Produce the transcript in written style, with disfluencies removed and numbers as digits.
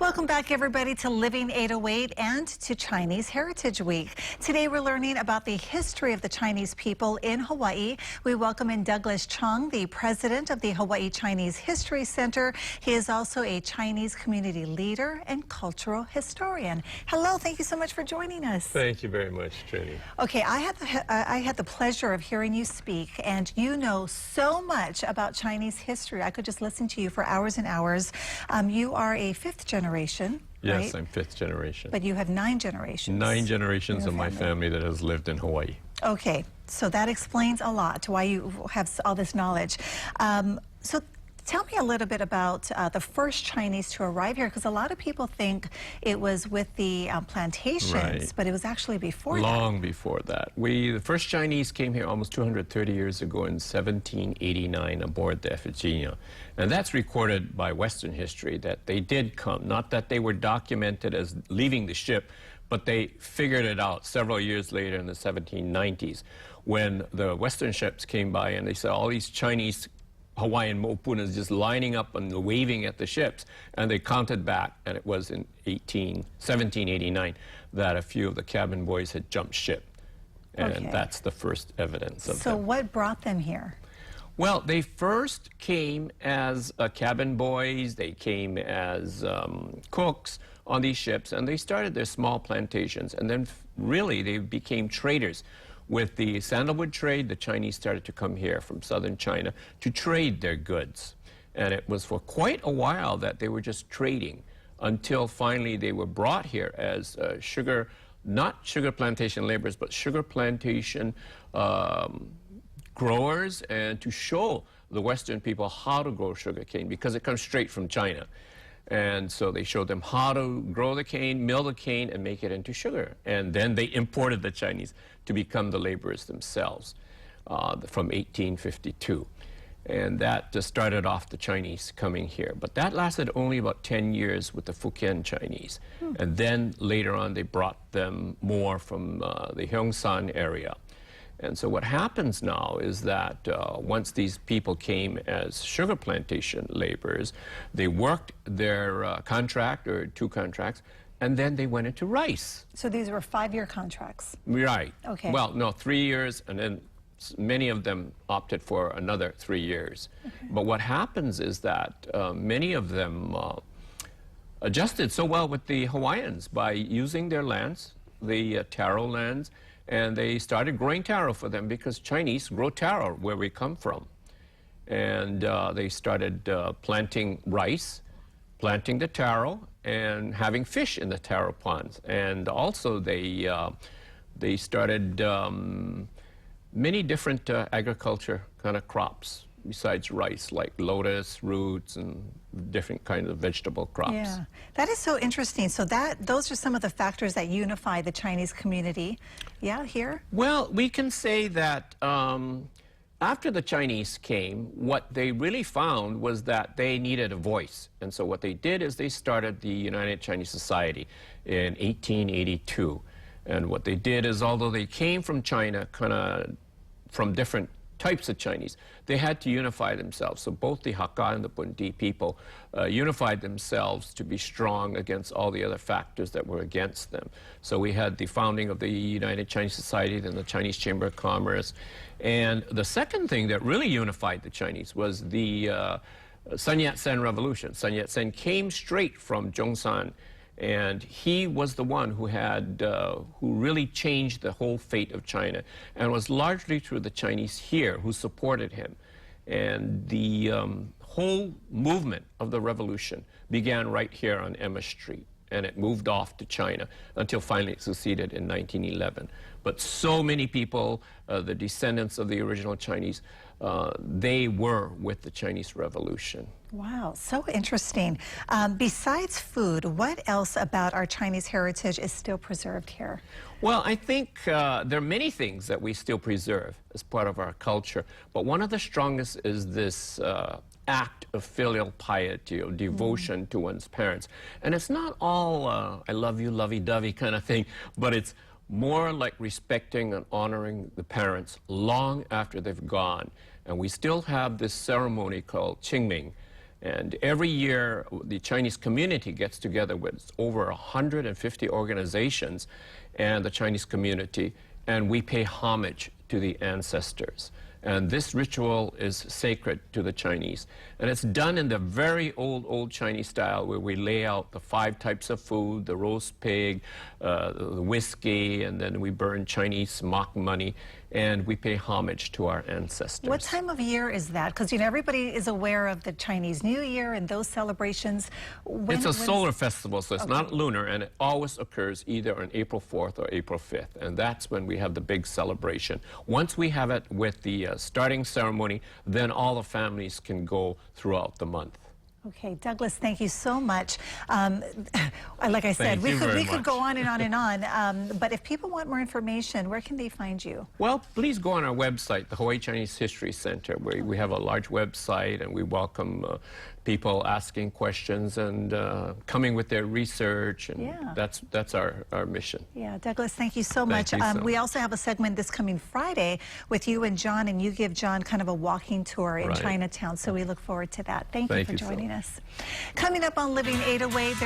Welcome back, everybody, to Living 808 and to Chinese Heritage Week. Today, we're learning about the history of the Chinese people in Hawaii. We welcome in Douglas Chung, the president of the Hawaii Chinese History Center. He is also a Chinese community leader and cultural historian. Hello, thank you so much for joining us. Thank you very much, Trini. Okay, I had the pleasure of hearing you speak, and you know so much about Chinese history. I could just listen to you for hours and hours. You are a fifth generation. Yes, right? I'm fifth generation. But you have 9 generations. 9 generations of my family that has lived in Hawaii. Okay, so that explains a lot to why you have all this knowledge. So tell me a little bit about the first Chinese to arrive here, because a lot of people think it was with the plantations, Right. but it was actually before Long before that. The first Chinese came here almost 230 years ago in 1789 aboard the Iphigenia. And that's recorded by Western history that they did come, not that they were documented as leaving the ship, but they figured it out several years later in the 1790s when the Western ships came by and they saw all these Chinese Hawaiian mopunas just lining up and waving at the ships, and they counted back, and it was in 1789 that a few of the cabin boys had jumped ship, and Okay. that's the first evidence of So them. what brought them here? Well, they first came as cabin boys, they came as cooks on these ships, and they started their small plantations, and then really they became traders. With the sandalwood trade, the Chinese started to come here from southern China to trade their goods. And it was for quite a while that they were just trading until finally they were brought here as not sugar plantation laborers, but sugar plantation growers, and to show the Western people how to grow sugarcane because it comes straight from China. And so they showed them how to grow the cane, mill the cane, and make it into sugar. And then they imported the Chinese to become the laborers themselves from 1852. And that just started off the Chinese coming here. But that lasted only about 10 years with the Fukien Chinese. And then later on, they brought them more from the Gyeongsang area. And so what happens now is that once these people came as sugar plantation laborers, they worked their contract or 2 contracts, and then they went into rice. So these were 5-year contracts. Right. Okay. Well, no, 3 years, and then many of them opted for another 3 years. Okay. But what happens is that many of them adjusted so well with the Hawaiians by using their lands, the taro lands, and they started growing taro for them because Chinese grow taro where we come from. And they started planting rice, planting the taro, and having fish in the taro ponds. And also they started many different agriculture kind of crops besides rice, like lotus, roots, and different kinds of vegetable crops. Yeah, that is so interesting. So those are some of the factors that unify the Chinese community, yeah, here? Well, we can say that after the Chinese came, what they really found was that they needed a voice. And so what they did is they started the United Chinese Society in 1882. And what they did is, although they came from China, kind of from different types of Chinese, they had to unify themselves. So both the Hakka and the Bundi people unified themselves to be strong against all the other factors that were against them. So we had the founding of the United Chinese Society, then the Chinese Chamber of Commerce. And the second thing that really unified the Chinese was the Sun Yat-sen Revolution. Sun Yat-sen came straight from Zhongshan, and he was the one who had, who really changed the whole fate of China, and was largely through the Chinese here who supported him. And the whole movement of the revolution began right here on Emma Street, and it moved off to China until finally it succeeded in 1911. But so many people, the descendants of the original Chinese, they were with the Chinese Revolution. Wow, so interesting. Besides food, what else about our Chinese heritage is still preserved here? Well, I think there are many things that we still preserve as part of our culture, but one of the strongest is this act of filial piety or devotion to one's parents. And it's not all I love you, lovey-dovey kind of thing, but it's more like respecting and honoring the parents long after they've gone. And we still have this ceremony called Qingming, And every year, the Chinese community gets together with over 150 organizations and the Chinese community, and we pay homage to the ancestors. And this ritual is sacred to the Chinese. And it's done in the very old Chinese style, where we lay out the 5 types of food, the roast pig, the whiskey, and then we burn Chinese mock money, and we pay homage to our ancestors. What time of year is that? Because, you know, everybody is aware of the Chinese New Year and those celebrations. It's a solar festival, so it's not lunar, and it always occurs either on April 4th or April 5th, and that's when we have the big celebration. Once we have it with the starting ceremony, then all the families can go throughout the month. Okay, Douglas, thank you so much. Like I said, we could go on and on and on, but if people want more information, where can they find you? Well, please go on our website, the Hawaii Chinese History Center, where we have a large website, and we welcome people asking questions and coming with their research, and that's our mission. Yeah, Douglas, thank you so much. We also have a segment this coming Friday with you and John, and you give John kind of a walking tour in Chinatown, so we look forward to that. Thank you for joining us. Coming up on Living 808,